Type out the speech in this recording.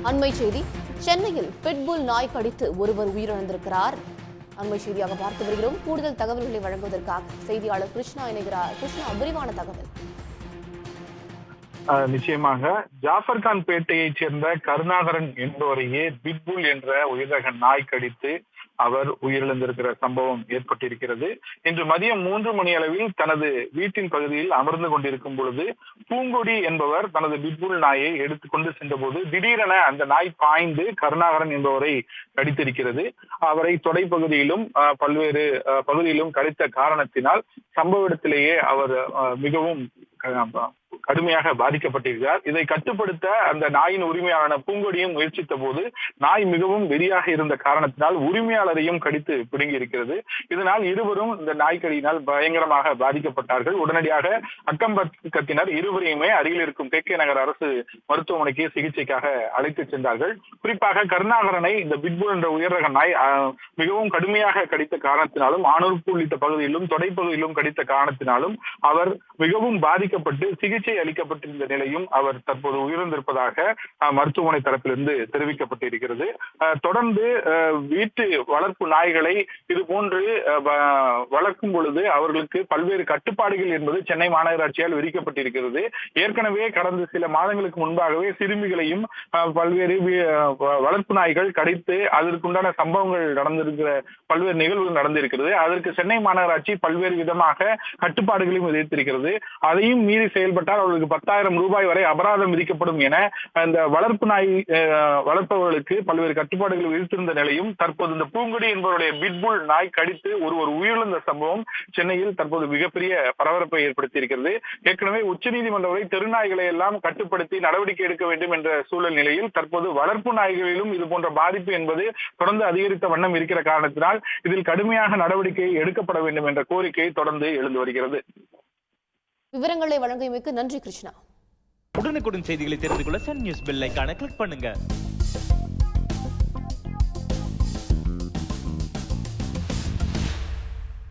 அண்மை செய்தி, சென்னையில் பிட்புல் நாய் கடித்து ஒருவர் உயிரிழந்திருக்கிறார். அண்மை செய்தியாக பார்த்து வருகிறோம். கூடுதல் தகவல்களை வழங்குவதற்காக செய்தியாளர் கிருஷ்ணா இணைகிறார். கிருஷ்ணா, விரிவான தகவல். நிச்சயமாக ஜாஃபர்கான் பேட்டையைச் சேர்ந்த கருணாகரன் என்பவரையே பிட்புல் என்ற உயிரக நாய் கடித்து அவர் உயிரிழந்திருக்கிற சம்பவம் ஏற்பட்டிருக்கிறது. இன்று மதியம் 3 மணி அளவில் தனது வீட்டின் பகுதியில் அமர்ந்து கொண்டிருக்கும் பொழுது பூங்கொடி என்பவர் தனது பிட்புல் நாயை எடுத்துக்கொண்டு சென்றபோது திடீரென அந்த நாய் பாய்ந்து கருணாகரன் என்பவரை கடித்திருக்கிறது. அவரை தொடைப்பகுதியிலும் பல்வேறு பகுதியிலும் கடித்த காரணத்தினால் சம்பவ இடத்திலேயே அவர் மிகவும் கடுமையாக பாதிக்கப்பட்டிருக்கிறார். இதை கட்டுப்படுத்த அந்த நாயின் உரிமையாளரான பூங்கொடியும் முயற்சித்த போது நாய் மிகவும் வெறியாக இருந்த காரணத்தினால் உரிமையாளரையும் கடித்து பிடுங்கி இருக்கிறது. இதனால் இருவரும் இந்த நாய்க்கடியினால் பயங்கரமாக பாதிக்கப்பட்டார்கள். உடனடியாக அக்கம் பக்கத்தினர் இருவரையுமே அருகில் இருக்கும் கே நகர் அரசு மருத்துவமனைக்கு சிகிச்சைக்காக அழைத்து சென்றார்கள். குறிப்பாக கருணாகரனை இந்த பிட்புல் என்ற உயர்ரக நாய் மிகவும் கடுமையாக கடித்த காரணத்தினாலும் ஆணூர்ப்பு உள்ளிட்ட பகுதியிலும் தொடைப்பகுதியிலும் கடித்த காரணத்தினாலும் அவர் மிகவும் பாதிக்கப்பட்டு சிகிச்சை அளிக்கப்பட்டிருந்த நிலையும் அவர் தற்போது உயிரிழந்திருப்பதாக மருத்துவமனை தரப்பிலிருந்து தெரிவிக்கப்பட்டிருக்கிறது. தொடர்ந்து வீட்டு வளர்ப்பு நாய்களை இது போன்று வளர்க்கும் பொழுது அவர்களுக்கு பல்வேறு கட்டுப்பாடுகள் என்பது சென்னை மாநகராட்சியால் விதிக்கப்பட்டிருக்கிறது. ஏற்கனவே கடந்த சில மாதங்களுக்கு முன்பாகவே சிறுமிகளையும் பல்வேறு வளர்ப்பு நாய்கள் கடித்து அதற்குண்டான சம்பவங்கள் நடந்திருக்கிற பல்வேறு நிகழ்வுகள் நடந்திருக்கிறது. அதற்கு சென்னை மாநகராட்சி பல்வேறு விதமாக கட்டுப்பாடுகளையும் விதித்திருக்கிறது. அதையும் மீறி செயல்பட்டால் அவர்களுக்கு 10,000 ரூபாய் வரை அபராதம் விதிக்கப்படும் என இந்த வளர்ப்பு நாய் வளர்ப்பவர்களுக்கு பல்வேறு கட்டுப்பாடுகள் விதித்திருந்த நிலையும் தற்போது இந்த பூங்குடி என்பவருடைய பிட்புல் நாய் கடித்து ஒருவர் உயிரிழந்த சம்பவம் சென்னையில் தற்போது மிகப்பெரிய பரபரப்பை ஏற்படுத்தி இருக்கிறது. ஏற்கனவே உச்சநீதிமன்றம் வரை தெருநாய்களை எல்லாம் கட்டுப்படுத்தி நடவடிக்கை எடுக்க வேண்டும் என்ற சூழல் நிலையில் தற்போது வளர்ப்பு நாய்களிலும் இது போன்ற பாதிப்பு என்பது தொடர்ந்து அதிகரித்த வண்ணம் இருக்கிற காரணத்தினால் இதில் கடுமையாக நடவடிக்கை எடுக்கப்பட வேண்டும் என்ற கோரிக்கை தொடர்ந்து எழுந்து வருகிறது. விவரங்களை வழங்கியமைக்கு நன்றி கிருஷ்ணா. உடனுக்குடன் செய்திகளை தெரிந்து கொள்ள சன் நியூஸ் பெல் ஐகானை கிளிக் பண்ணுங்க.